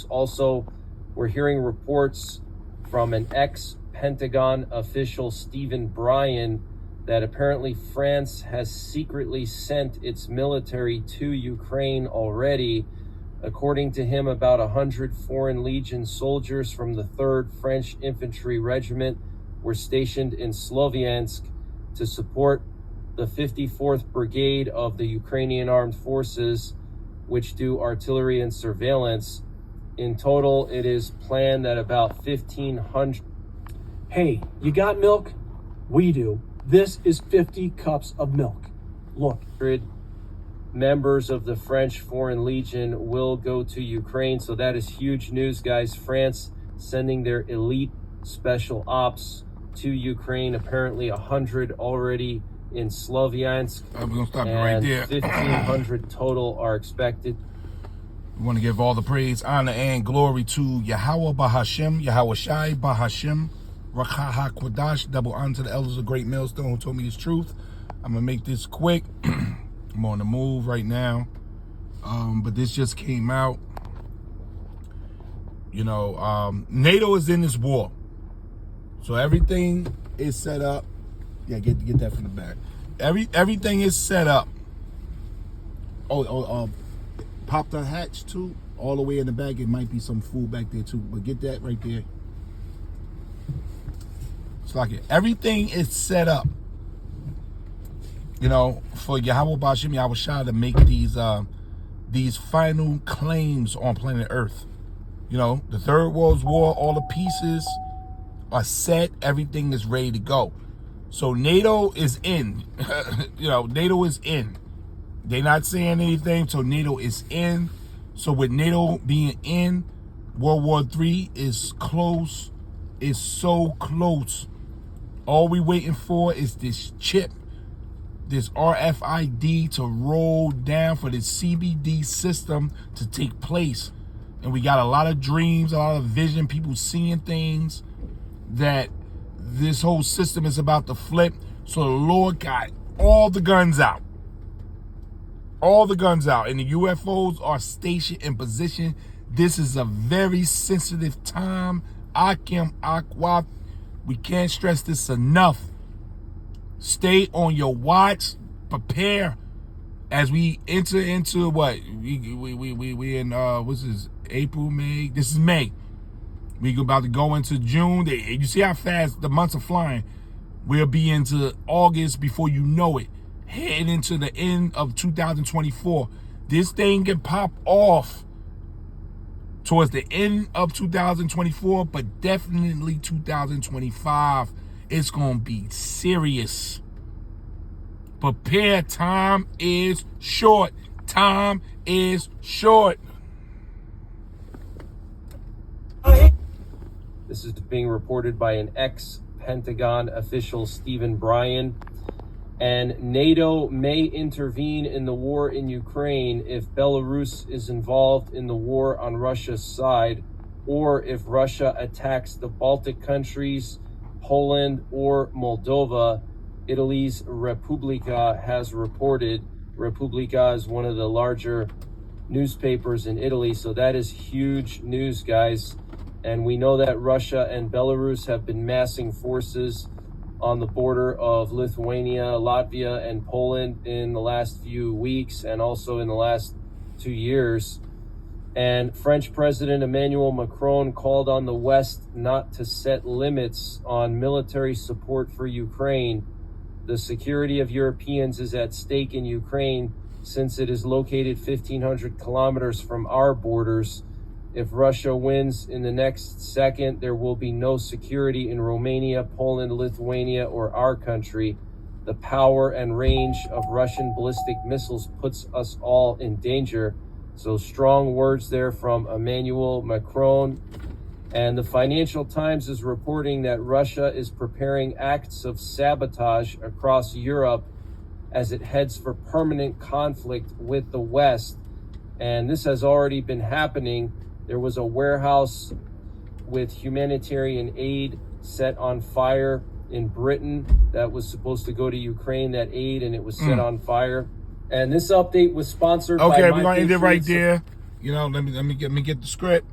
Also, we're hearing reports from an ex-Pentagon official, Stephen Bryan, that apparently France has secretly sent its military to Ukraine already. According to him, about 100 Foreign Legion soldiers from the 3rd French Infantry Regiment were stationed in Sloviansk to support the 54th Brigade of the Ukrainian Armed Forces, which do artillery and surveillance. In total, it is planned that about 1,500... Hey, you got milk? We do. This is 50 cups of milk. Look. Members of the French Foreign Legion will go to Ukraine. So that is huge news, guys. France sending their elite special ops to Ukraine. Apparently 100 already in Sloviansk. We're going to stop it right there. 1,500 total are expected. We want to give all the praise, honor, and glory to Yahweh Bahashem, Yahweh Shai Bahashem, Rakha HaKwadash, double honor to the elders of Great Millstone who told me this truth. I'm going to make this quick. I'm on the move right now. But this just came out. You know, NATO is in this war. So everything is set up. Yeah, get that from the back. Everything is set up. Pop the hatch too, all the way in the back. It might be some food back there too, but get that right there. It's like it. Everything is set up, you know, for Yahweh Bashim, Yahweh Shah to make these final claims on planet Earth. You know, the Third World War, all the pieces are set. Everything is ready to go. So NATO is in. You know, NATO is in. They're not saying anything, so NATO is in. So with NATO being in, World War III is close. It's so close. All we waiting for is this chip, this RFID to roll down for this CBD system to take place. And we got a lot of dreams, a lot of vision, people seeing things that this whole system is about to flip. So the Lord got all the guns out. All the guns out, and the UFOs are stationed in position. This is a very sensitive time. Akim Aqua. We can't stress this enough. Stay on your watch. Prepare as we enter into what we in what's this, April, May? This is May. We about to go into June. You see how fast the months are flying. We'll be into August before you know it. Heading into the end of 2024. This thing can pop off towards the end of 2024, but definitely 2025. It's going to be serious. Prepare. Time is short. Time is short. This is being reported by an ex-Pentagon official, Stephen Bryan. And NATO may intervene in the war in Ukraine if Belarus is involved in the war on Russia's side, or if Russia attacks the Baltic countries, Poland, or Moldova. Italy's Repubblica has reported. Repubblica is one of the larger newspapers in Italy, so that is huge news, guys. And we know that Russia and Belarus have been massing forces on the border of Lithuania, Latvia, and Poland in the last few weeks, and also in the last 2 years. And French President Emmanuel Macron called on the West not to set limits on military support for Ukraine. The security of Europeans is at stake in Ukraine since it is located 1,500 kilometers from our borders. If Russia wins in the next second, there will be no security in Romania, Poland, Lithuania, or our country. The power and range of Russian ballistic missiles puts us all in danger. So strong words there from Emmanuel Macron. And the Financial Times is reporting that Russia is preparing acts of sabotage across Europe as it heads for permanent conflict with the West. And this has already been happening. There was a warehouse with humanitarian aid set on fire in Britain that was supposed to go to Ukraine, that aid, and it was set on fire. And this update was sponsored by... Okay, we're going to end it right there. let me get the script.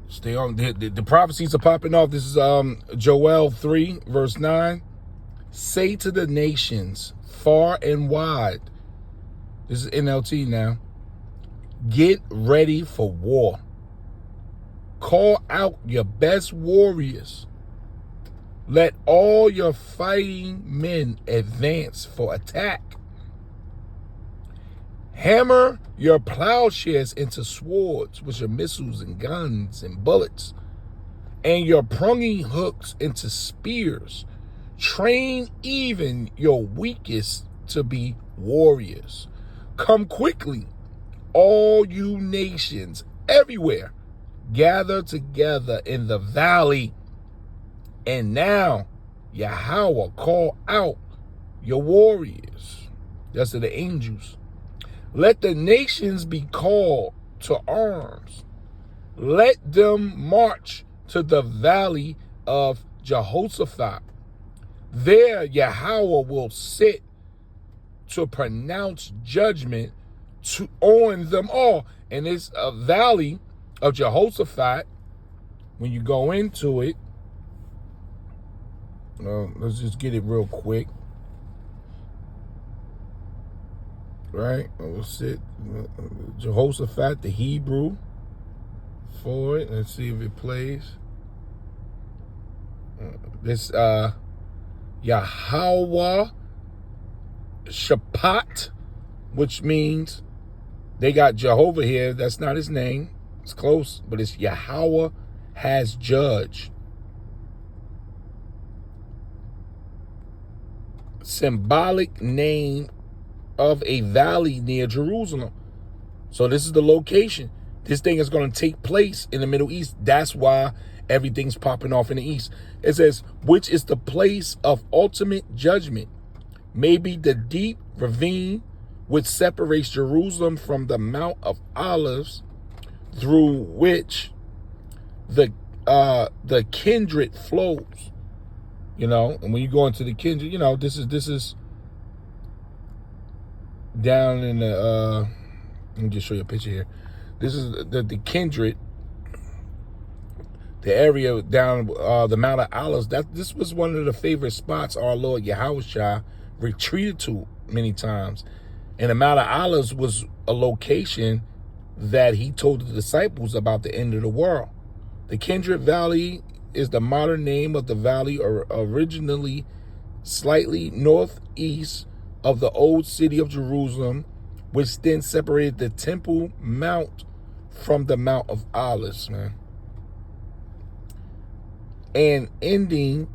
Stay on. The prophecies are popping off. This is Joel 3 verse 9. Say to the nations far and wide. This is NLT now. Get ready for war. Call out your best warriors. Let all your fighting men advance for attack. Hammer your plowshares into swords, which are missiles and guns and bullets, and your pruning hooks into spears. Train even your weakest to be warriors. Come quickly, all you nations everywhere. Gather together in the valley. And now, Yahweh, call out your warriors. That's to the angels. Let the nations be called to arms. Let them march to the valley of Jehoshaphat. There Yahweh will sit to pronounce judgment on them all. And it's a valley of Jehoshaphat. When you go into it, let's just get it real quick. Right? We'll sit Jehoshaphat, the Hebrew, for it. Let's see if it plays. This Yahweh Shaphat, which means they got Jehovah here. That's not his name. It's close, but it's Yahweh has judged. Symbolic name of a valley near Jerusalem. So this is the location. This thing is going to take place in the Middle East. That's why everything's popping off in the East. It says, which is the place of ultimate judgment. Maybe the deep ravine which separates Jerusalem from the Mount of Olives, through which the kindred flows. And when you go into the kindred, this is down in the let me just show you a picture here. This is the kindred, the area down the Mount of Olives. This was one of the favorite spots our Lord Yahushua retreated to many times. And the Mount of Olives was a location that he told the disciples about the end of the world. The Kindred Valley is the modern name of the valley, or originally slightly northeast of the old city of Jerusalem, which then separated the Temple Mount from the Mount of Olives, man. And ending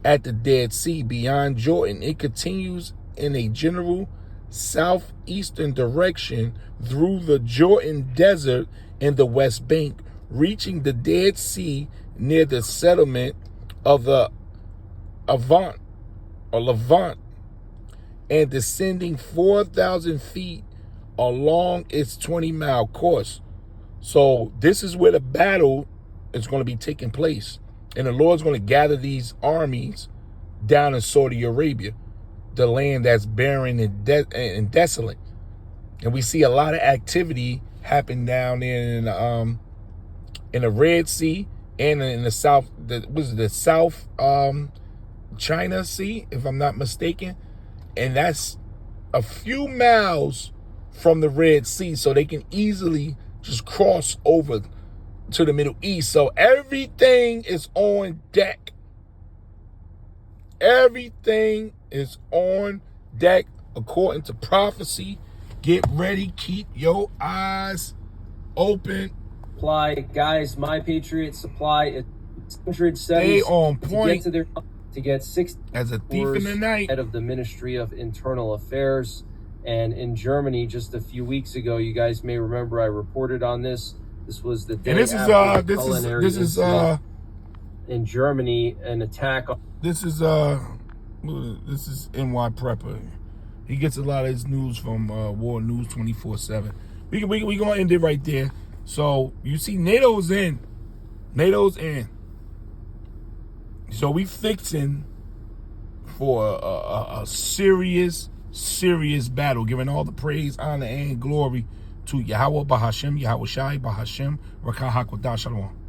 at the Dead Sea beyond Jordan, it continues in a general southeastern direction through the Jordan Desert and the West Bank, reaching the Dead Sea near the settlement of the Levant, and descending 4,000 feet along its 20-mile course. So this is where the battle is going to be taking place. And the Lord's going to gather these armies down in Saudi Arabia, the land that's barren and desolate. And we see a lot of activity happen down there in the Red Sea and in the South, the South China Sea, if I'm not mistaken. And that's a few miles from the Red Sea, so they can easily just cross over to the Middle East. So everything is on deck. Everything is on deck according to prophecy. Get ready. Keep your eyes open. Supply, guys, My Patriot Supply is 170 Stay on point. To get 6 as a thief in the night. Head of the Ministry of Internal Affairs. And in Germany, just a few weeks ago, you guys may remember I reported on this. This was the day and this after is in Germany, an attack on. This is NY Prepper. He gets a lot of his news from War News 24/7. We gonna end it right there. So you see, NATO's in. So we fixing for a serious battle, giving all the praise, honor, and glory to Yahweh Bahashem, Yahweh Shai Bahashem, Rakah Hakodah Shalom.